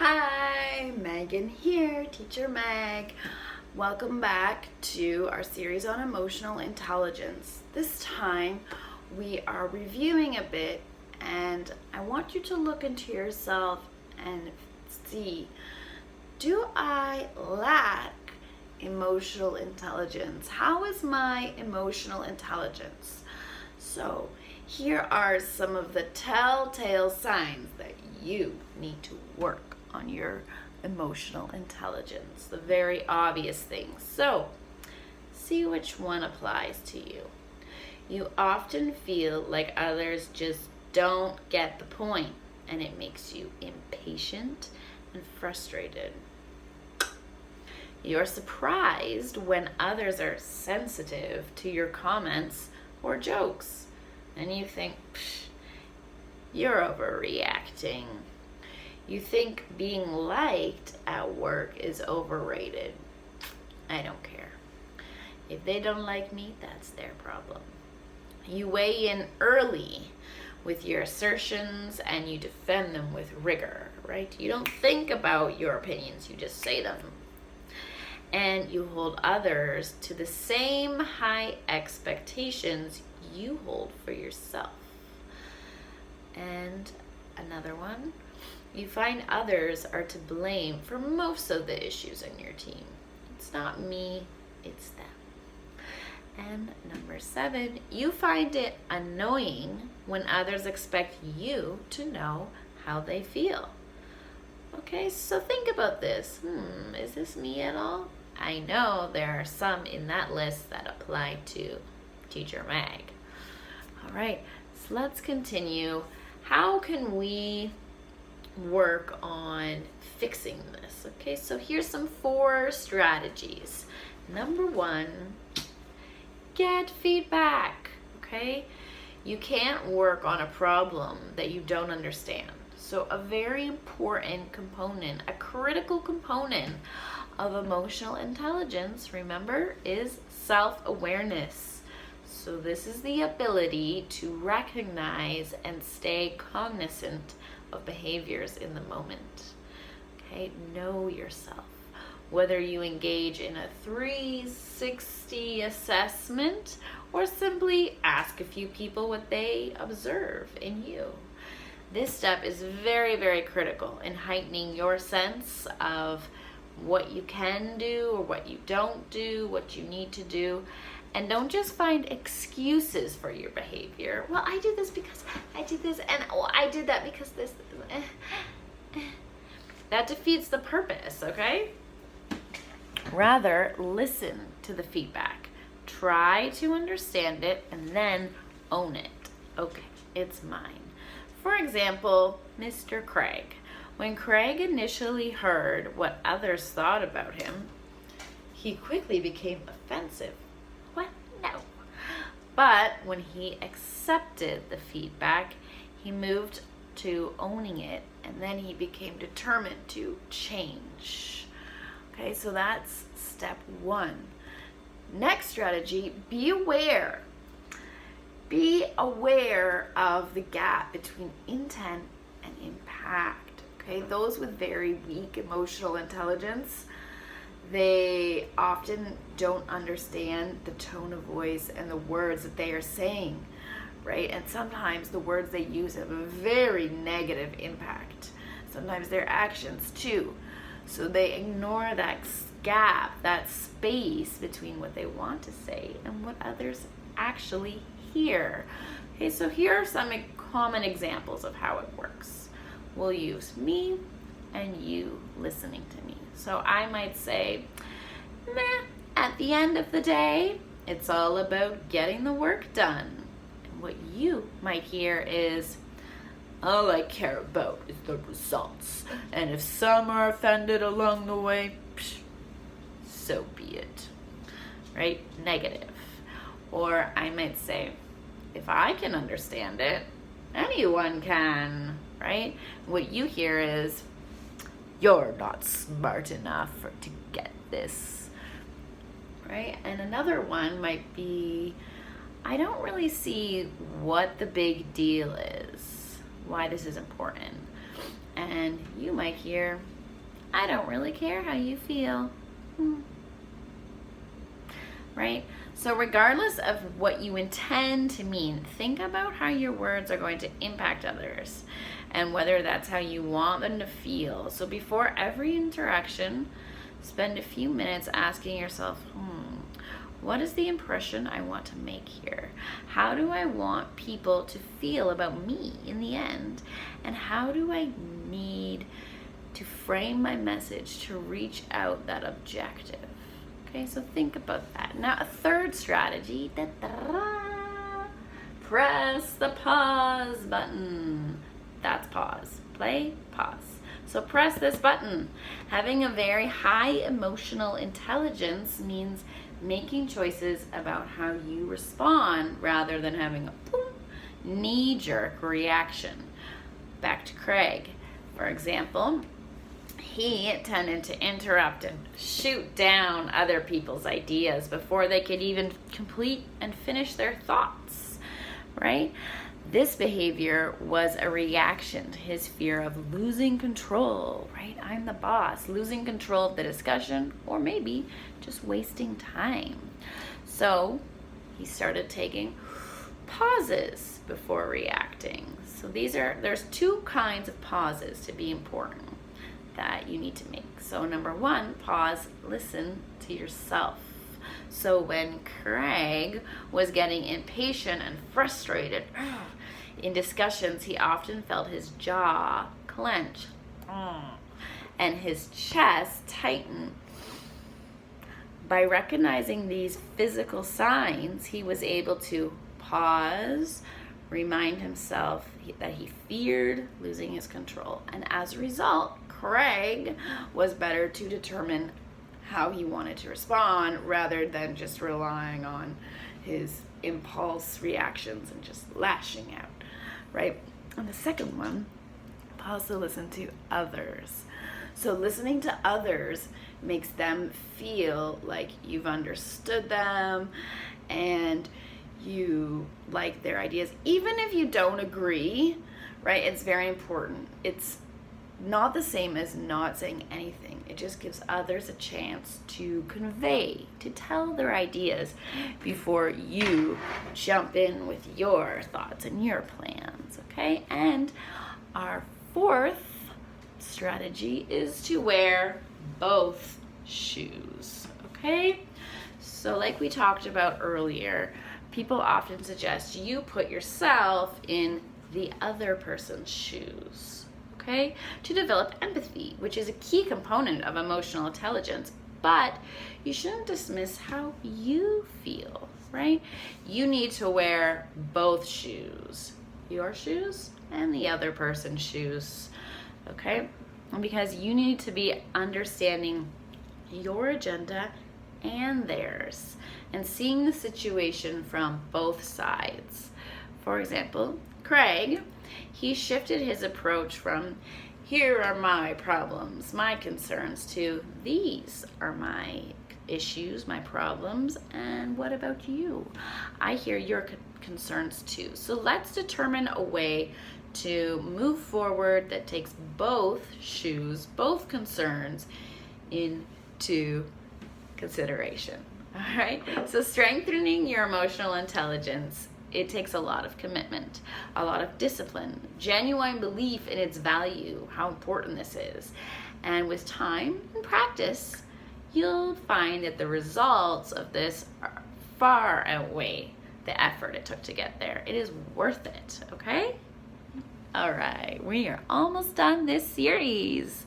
Hi, Megan here, Teacher Meg. Welcome back to our series on emotional intelligence. This time we are reviewing a bit, and I want you to look into yourself and see, do I lack emotional intelligence? How is my emotional intelligence? So here are some of the telltale signs that you need to work on your emotional intelligence, the very obvious things. So see which one applies to you. You often feel like others just don't get the point, and it makes you impatient and frustrated. You're surprised when others are sensitive to your comments or jokes, and you think, you're overreacting. You think being liked at work is overrated. I don't care. If they don't like me, that's their problem. You weigh in early with your assertions and you defend them with rigor, right? You don't think about your opinions, you just say them. And you hold others to the same high expectations you hold for yourself. And another one, you find others are to blame for most of the issues in your team. It's not me, it's them. And number 7, you find it annoying when others expect you to know how they feel. Okay, so think about this. Is this me at all? I know there are some in that list that apply to Teacher Meg. All right, so let's continue. How can we work on fixing this? Okay, so here's some 4 strategies. Number 1, get feedback. Okay, you can't work on a problem that you don't understand. So a very important component, a critical component of emotional intelligence, remember, is self-awareness. So this is the ability to recognize and stay cognizant of behaviors in the moment. Okay, know yourself. Whether you engage in a 360 assessment or simply ask a few people what they observe in you. This step is very, very critical in heightening your sense of what you can do or what you don't do, what you need to do. And don't just find excuses for your behavior. Well, I did this because I did this, and I did that because this. That defeats the purpose, okay? Rather, listen to the feedback. Try to understand it and then own it. Okay, it's mine. For example, Mr. Craig. When Craig initially heard what others thought about him, he quickly became offensive. What? No. But when he accepted the feedback, he moved to owning it, and then he became determined to change. Okay, so that's step 1. Next strategy, be aware. Be aware of the gap between intent and impact. Okay, those with very weak emotional intelligence, they often don't understand the tone of voice and the words that they are saying, right? And sometimes the words they use have a very negative impact. Sometimes their actions too. So they ignore that gap, that space between what they want to say and what others actually hear. Okay, so here are some common examples of how it works. We'll use me and you listening to me. So I might say, at the end of the day, it's all about getting the work done. And what you might hear is, all I care about is the results. And if some are offended along the way, so be it. Right? Negative. Or I might say, if I can understand it, anyone can. Right? What you hear is, you're not smart enough to get this. Right? And another one might be, I don't really see what the big deal is, why this is important. And you might hear, I don't really care how you feel. Right? So regardless of what you intend to mean, think about how your words are going to impact others and whether that's how you want them to feel. So before every interaction, spend a few minutes asking yourself, what is the impression I want to make here? How do I want people to feel about me in the end? And how do I need to frame my message to reach out that objective? Okay, so think about that. Now, a third strategy, press the pause button. That's pause. Play, pause. So press this button. Having a very high emotional intelligence means making choices about how you respond rather than having a knee-jerk reaction. Back to Craig. For example, he tended to interrupt and shoot down other people's ideas before they could even complete and finish their thoughts, right? This behavior was a reaction to his fear of losing control, right? I'm the boss, losing control of the discussion, or maybe just wasting time. So he started taking pauses before reacting. So there's two kinds of pauses to be important that you need to make. So number one, pause, listen to yourself. So when Craig was getting impatient and frustrated in discussions, he often felt his jaw clench and his chest tighten. By recognizing these physical signs, he was able to pause, remind himself that he feared losing his control. And as a result, Craig was better to determine how he wanted to respond rather than just relying on his impulse reactions and just lashing out, right? And the second one, pause to listen to others. So listening to others makes them feel like you've understood them and you like their ideas. Even if you don't agree, right? It's very important. It's not the same as not saying anything. It just gives others a chance to convey, to tell their ideas before you jump in with your thoughts and your plans, okay? And our fourth strategy is to wear both shoes, okay? So like we talked about earlier, people often suggest you put yourself in the other person's shoes, okay, to develop empathy, which is a key component of emotional intelligence. But you shouldn't dismiss how you feel, right? You need to wear both shoes, your shoes and the other person's shoes, okay? Because you need to be understanding your agenda and theirs and seeing the situation from both sides. For example, Craig, he shifted his approach from here are my problems, my concerns, to these are my issues, my problems, and what about you? I hear your concerns too. So let's determine a way to move forward that takes both shoes, both concerns into consideration. All right, so strengthening your emotional intelligence, it takes a lot of commitment, a lot of discipline, genuine belief in its value, how important this is. And with time and practice, you'll find that the results of this far outweigh the effort it took to get there. It is worth it, okay? All right, we are almost done this series.